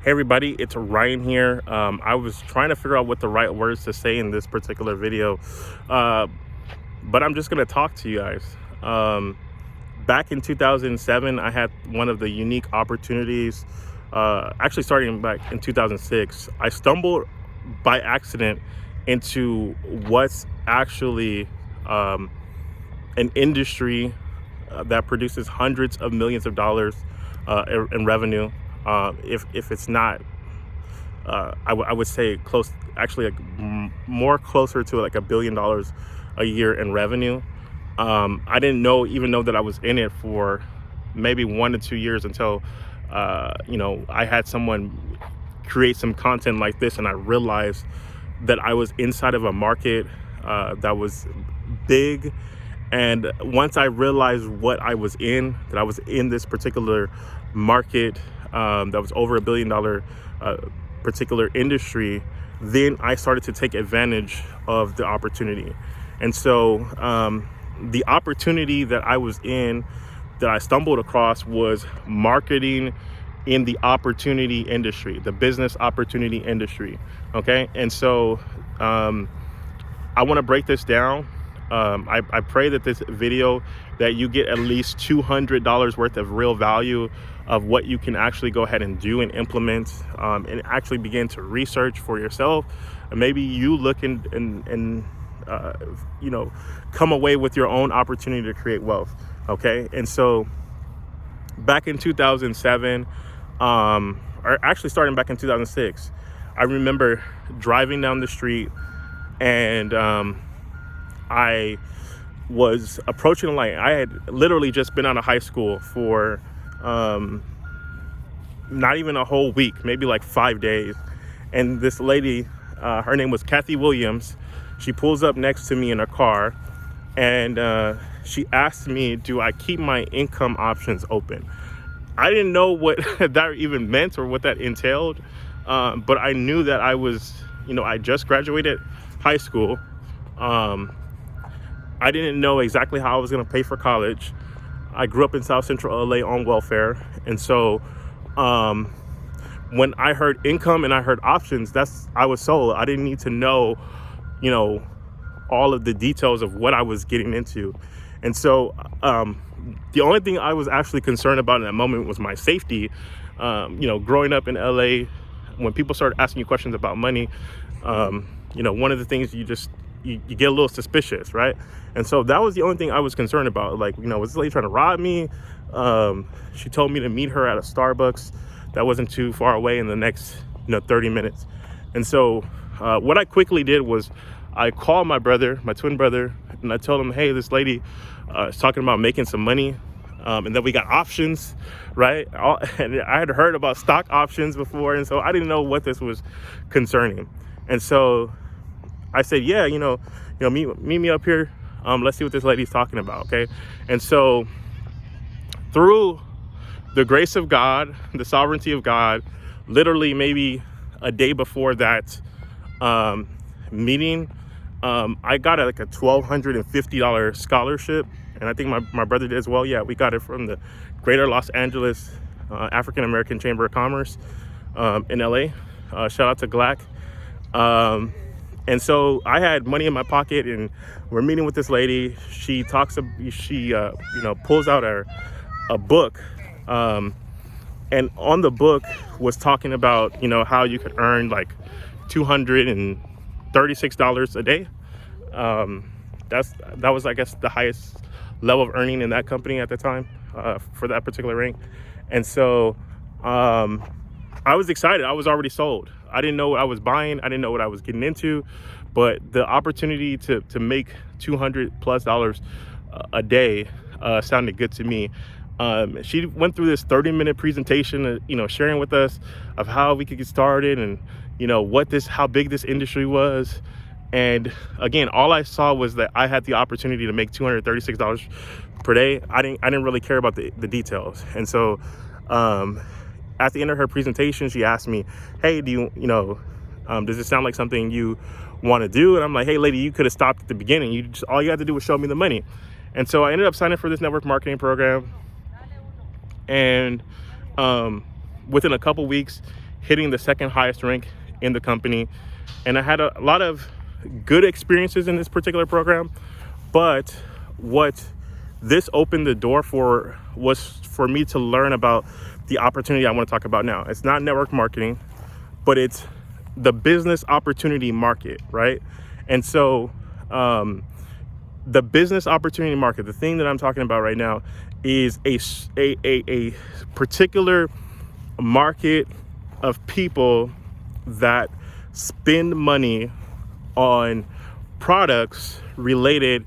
Hey everybody, it's Ryan here. I was trying to figure out what the right words to say in this particular video, uh, but I'm just going to talk to you guys. Back in 2007, I had one of the unique opportunities. Actually, starting back in 2006, I stumbled by accident into what's actually an industry that produces hundreds of millions of dollars in revenue. If it's not, I would say close, actually, like more closer to like $1 billion a year in revenue. I didn't even know that I was in it for maybe 1 to 2 years until I had someone create some content like this, and I realized that I was inside of a market that was big. And once I realized what I was in, that I was in this particular market that was over $1 billion particular industry, then I started to take advantage of the opportunity. And so the opportunity that I was in, that I stumbled across, was marketing in the opportunity industry, the business opportunity industry. Okay. And so I want to break this down. I pray that this video, that you get at least $200 worth of real value of what you can actually go ahead and do and implement, and actually begin to research for yourself. And maybe you look and come away with your own opportunity to create wealth. Okay. And so back in 2007, or actually starting back in 2006, I remember driving down the street, and I was approaching a light. I had literally just been out of high school for not even a whole week, maybe like 5 days. And this lady, her name was Kathy Williams, she pulls up next to me in a car, and she asked me, do I keep my income options open? I didn't know what that even meant or what that entailed, but I knew that I was, I just graduated high school. I didn't know exactly how I was going to pay for college. I grew up in South Central LA on welfare. And so when I heard income and I heard options, I was sold. I didn't need to know, all of the details of what I was getting into. And so the only thing I was actually concerned about in that moment was my safety. Growing up in LA, when people started asking you questions about money, one of the things you get a little suspicious, right? And so that was the only thing I was concerned about. Like, was this lady trying to rob me? She told me to meet her at a Starbucks that wasn't too far away in the next 30 minutes. And so what I quickly did was I called my brother, my twin brother, and I told him, hey, this lady is talking about making some money, and then we got options, right? And I had heard about stock options before, and so I didn't know what this was concerning. And so I said, yeah, meet me up here. Let's see what this lady's talking about. Okay. And so through the grace of God, the sovereignty of God, literally maybe a day before that meeting, I got like a $1,250 scholarship. And I think my brother did as well. Yeah, we got it from the Greater Los Angeles African American Chamber of Commerce in LA. Shout out to GLAC. And so I had money in my pocket, and we're meeting with this lady. She pulls out a book, and on the book was talking about, how you could earn like $236 a day. That was, I guess, the highest level of earning in that company at the time, for that particular rank. And so I was excited. I was already sold. I didn't know what I was buying. I didn't know what I was getting into, but the opportunity to make $200+ a day sounded good to me. She went through this 30-minute presentation, sharing with us of how we could get started and, how big this industry was. And again, all I saw was that I had the opportunity to make $236 per day. I didn't really care about the details. And so at the end of her presentation, she asked me, hey, does it sound like something you want to do? And I'm like, hey, lady, you could have stopped at the beginning. All you had to do was show me the money. And so I ended up signing for this network marketing program. And within a couple weeks, hitting the second highest rank in the company. And I had a lot of good experiences in this particular program. But what this opened the door for was for me to learn about the opportunity I want to talk about now. It's not network marketing, but it's the business opportunity market, right? And so the business opportunity market, the thing that I'm talking about right now, is a particular market of people that spend money on products related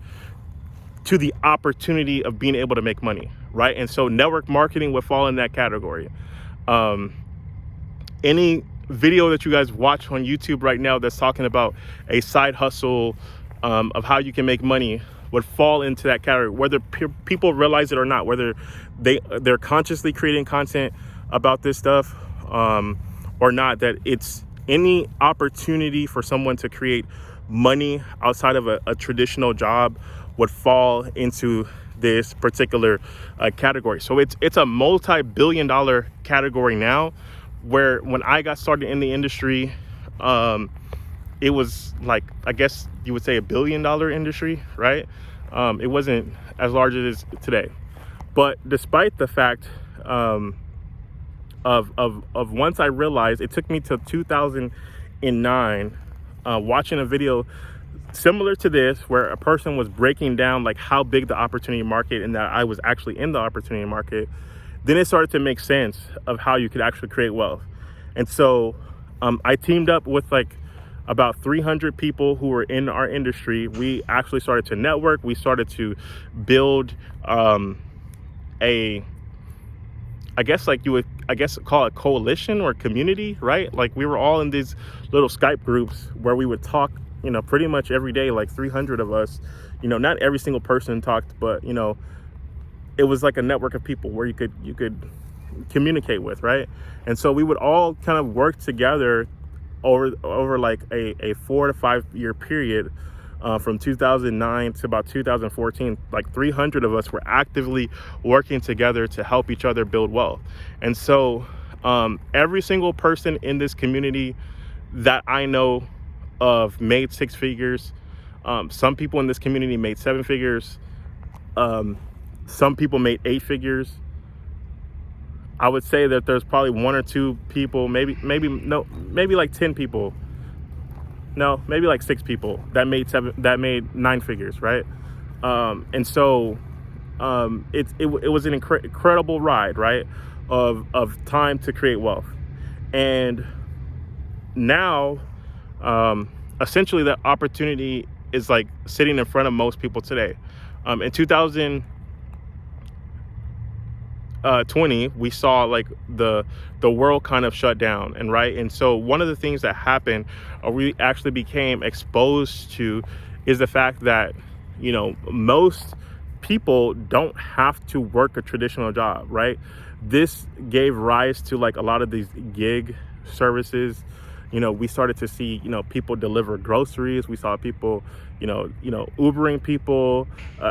to the opportunity of being able to make money, right? And so network marketing would fall in that category. Any video that you guys watch on YouTube right now that's talking about a side hustle of how you can make money would fall into that category, whether people realize it or not, whether they're consciously creating content about this stuff or not, that it's any opportunity for someone to create money outside of a traditional job would fall into this particular category. So it's a multi-billion-dollar category now, where when I got started in the industry, it was like, I guess you would say, $1 billion industry, right? It wasn't as large as it is today. But despite the fact of once I realized, it took me till 2009 watching a video similar to this, where a person was breaking down like how big the opportunity market, and that I was actually in the opportunity market. Then it started to make sense of how you could actually create wealth. And so I teamed up with like about 300 people who were in our industry. We actually started to network. We started to build I guess call it a coalition or community, right? Like we were all in these little Skype groups where we would talk, pretty much every day, like 300 of us. Not every single person talked, but it was like a network of people where you could communicate with, right? And so we would all kind of work together over like a 4 to 5 year period, from 2009 to about 2014. Like 300 of us were actively working together to help each other build wealth. And so every single person in this community that I know of made 6 figures. Some people in this community made 7 figures. Some people made 8 figures. I would say that there's probably 1 or 2 people, maybe like 10 people. No, maybe like 6 people that made 9 figures, right? And so it was an incredible ride, right? Of time to create wealth. And now, essentially, that opportunity is like sitting in front of most people today. In 2020, we saw like the world kind of shut down, and so one of the things that happened, or we actually became exposed to, is the fact that most people don't have to work a traditional job, right? This gave rise to like a lot of these gig services. We started to see, people deliver groceries. We saw people, Ubering people,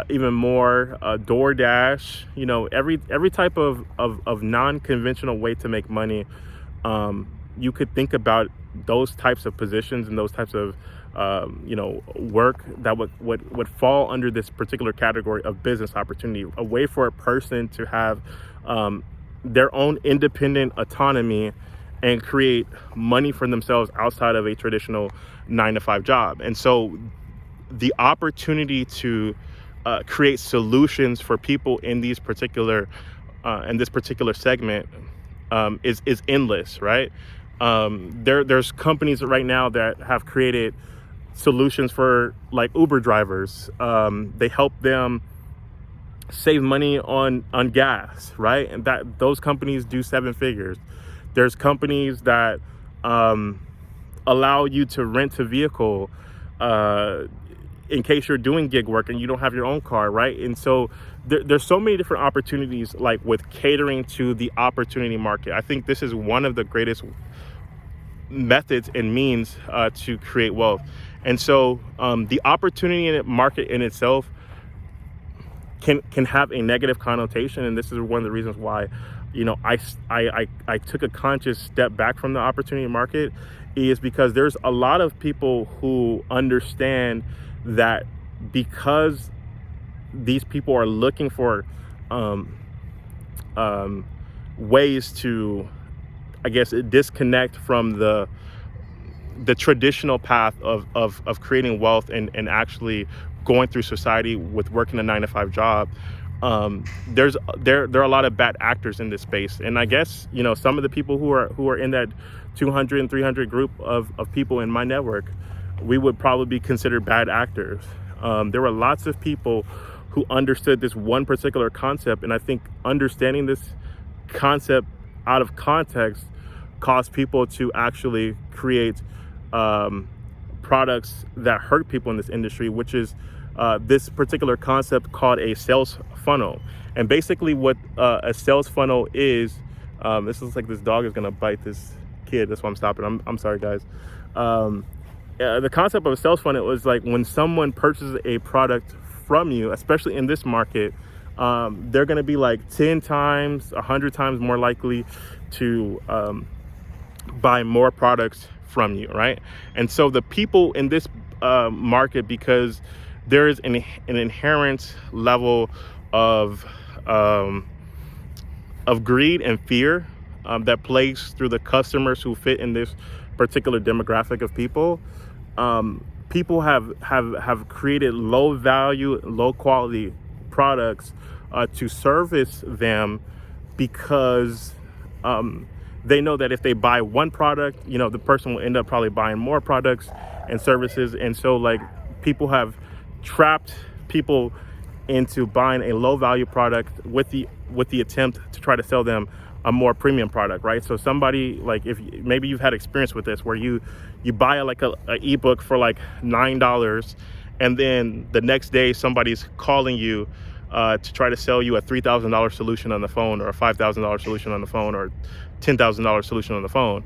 even more, DoorDash, every type of non-conventional way to make money. You could think about those types of positions and those types of, work that would fall under this particular category of business opportunity, a way for a person to have their own independent autonomy and create money for themselves outside of a traditional 9-to-5 job. And so the opportunity to create solutions for people in this particular segment is endless, right? There's companies right now that have created solutions for like Uber drivers. They help them save money on gas, right? And that those companies do 7 figures. There's companies that allow you to rent a vehicle in case you're doing gig work and you don't have your own car, right? And so there's so many different opportunities, like with catering to the opportunity market. I think this is one of the greatest methods and means to create wealth. And so the opportunity market in itself can have a negative connotation, and this is one of the reasons why I took a conscious step back from the opportunity market is because there's a lot of people who understand that because these people are looking for um, ways to, I guess, disconnect from the traditional path of creating wealth and actually going through society with working a 9 to 5 job. There are a lot of bad actors in this space, and I guess some of the people who are in that 200 and 300 group of people in my network, we would probably be considered bad actors. There were lots of people who understood this one particular concept, and I think understanding this concept out of context caused people to actually create products that hurt people in this industry, which is this particular concept called a sales funnel. And basically what a sales funnel is, this looks like this dog is gonna bite this kid, that's why I'm stopping. I'm sorry, guys. The concept of a sales funnel is like when someone purchases a product from you, especially in this market, they're gonna be like 10 times, 100 times more likely to buy more products from you, right? And so the people in this market, because there is an inherent level of greed and fear that plays through the customers who fit in this particular demographic of people. People have created low value, low quality products to service them because they know that if they buy one product, the person will end up probably buying more products and services. And so like people have trapped people into buying a low value product with the attempt to try to sell them a more premium product, right? So somebody, like, if maybe you've had experience with this where you buy a ebook for like $9, and then the next day somebody's calling you to try to sell you a $3,000 solution on the phone, or a $5,000 solution on the phone, or $10,000 solution on the phone,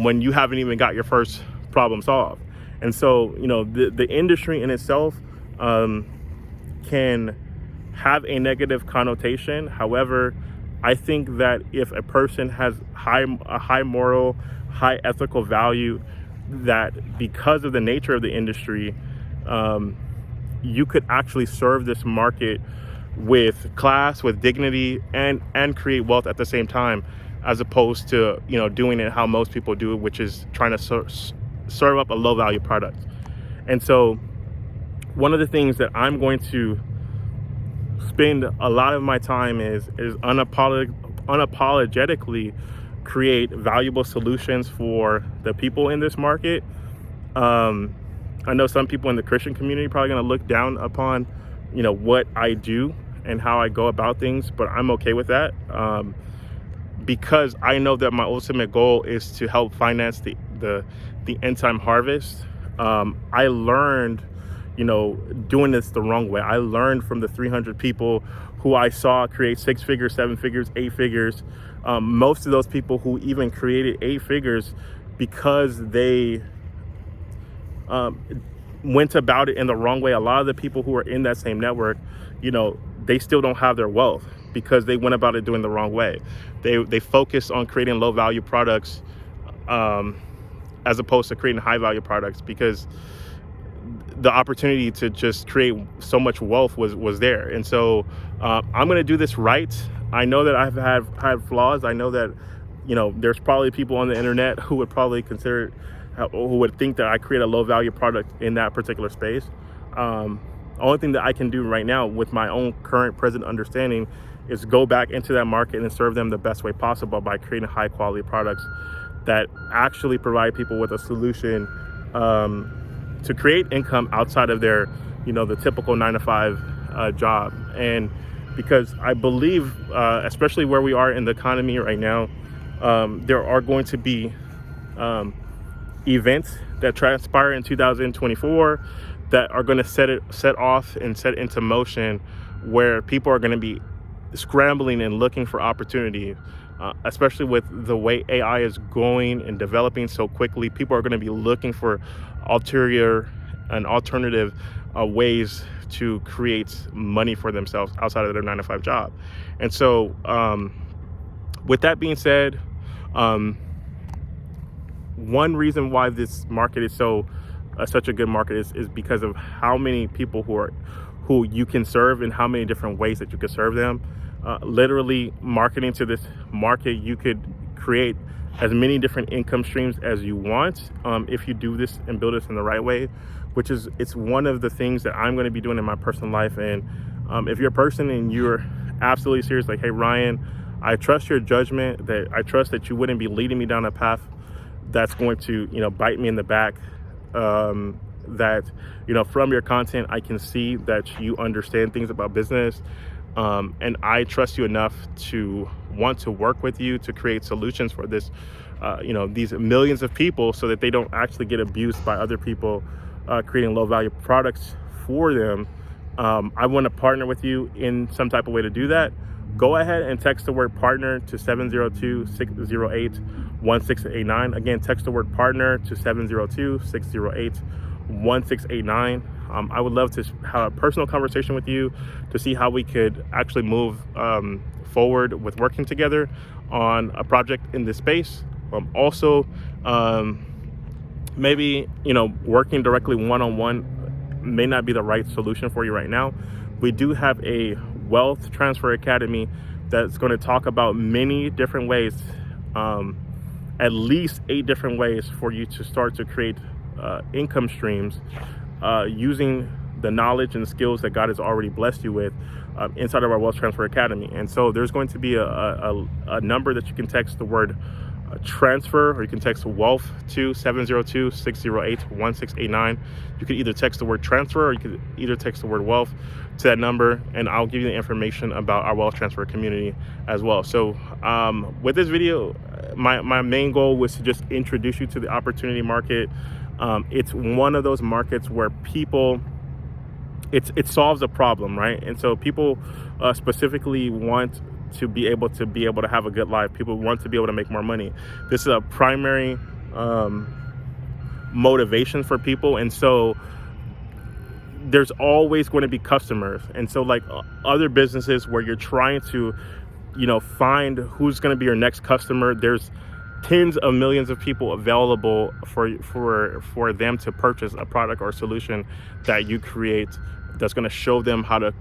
when you haven't even got your first problem solved. And so the industry in itself can have a negative connotation. However, I think that if a person has a high moral, high ethical value, that because of the nature of the industry, you could actually serve this market with class, with dignity, and create wealth at the same time, as opposed to doing it how most people do it, which is trying to serve up a low value product. And so one of the things that I'm going to spend a lot of my time is unapologetically create valuable solutions for the people in this market. I know some people in the Christian community are probably going to look down upon what I do and how I go about things, but I'm okay with that, because I know that my ultimate goal is to help finance the end time harvest. I learned doing this the wrong way. I learned from the 300 people who I saw create 6 figures, 7 figures, 8 figures. Most of those people who even created 8 figures, because they went about it in the wrong way. A lot of the people who are in that same network, they still don't have their wealth because they went about it doing the wrong way. They focus on creating low value products as opposed to creating high value products, because the opportunity to just create so much wealth was there. And so I'm going to do this right. I know that I've had flaws. I know that there's probably people on the internet who would probably consider, who would think that I create a low value product in that particular space. The only thing that I can do right now with my own current present understanding is go back into that market and serve them the best way possible by creating high quality products that actually provide people with a solution to create income outside of their, the typical 9 to 5 job. And because I believe, especially where we are in the economy right now, there are going to be events that transpire in 2024 that are going to set off and set into motion where people are going to be scrambling and looking for opportunity. Especially with the way AI is going and developing so quickly, people are going to be looking for alternative ways to create money for themselves outside of their 9 to 5 job. And so with that being said, one reason why this market is such a good market is because of how many people who you can serve and how many different ways that you can serve them. Literally marketing to this market, you could create as many different income streams as you want if you do this and build this in the right way, which is, it's one of the things that I'm going to be doing in my personal life. And if you're a person and you're absolutely serious, like, hey Ryan, I trust your judgment, that I trust that you wouldn't be leading me down a path that's going to, bite me in the back, that, from your content, I can see that you understand things about business. And I trust you enough to want to work with you to create solutions for this, these millions of people, so that they don't actually get abused by other people creating low value products for them. I want to partner with you in some type of way to do that. Go ahead and text the word partner to 702-608-1689. Again, text the word partner to 702-608-1689. I would love to have a personal conversation with you to see how we could actually move forward with working together on a project in this space. Also, maybe, working directly one-on-one may not be the right solution for you right now. We do have a Wealth Transfer Academy that's going to talk about many different ways, at least 8 different ways for you to start to create income streams using the knowledge and skills that God has already blessed you with inside of our Wealth Transfer Academy. And so there's going to be a number that you can text the word transfer, or you can text wealth to 702-608-1689. You can either text the word transfer, or you can either text the word wealth to that number, and I'll give you the information about our wealth transfer community as well. So with this video, my main goal was to just introduce you to the opportunity market. It's one of those markets where people, it solves a problem, right? And so people specifically want to be able to have a good life. People want to be able to make more money. This is a primary motivation for people. And so there's always going to be customers. And so, like other businesses where you're trying to, find who's going to be your next customer, there's tens of millions of people available for them to purchase a product or solution that you create, that's going to show them how to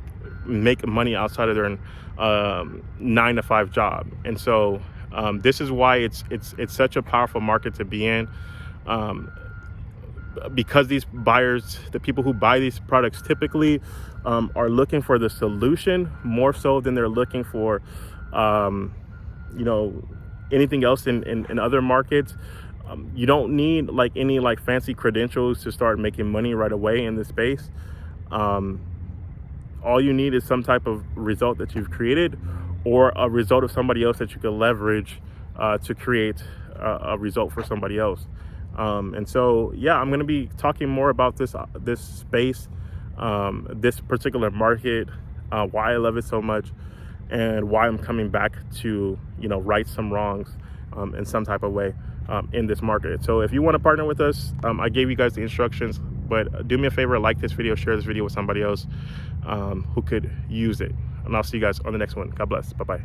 make money outside of their 9-to-5 job. And so this is why it's such a powerful market to be in, because these buyers, the people who buy these products, typically are looking for the solution more so than they're looking for anything else in other markets. You don't need any fancy credentials to start making money right away in this space. All you need is some type of result that you've created, or a result of somebody else that you can leverage to create a result for somebody else. And so, yeah, I'm going to be talking more about this space, this particular market, why I love it so much, and why I'm coming back to, right some wrongs in some type of way in this market. So if you want to partner with us, I gave you guys the instructions, but do me a favor, like this video, share this video with somebody else who could use it. And I'll see you guys on the next one. God bless. Bye-bye.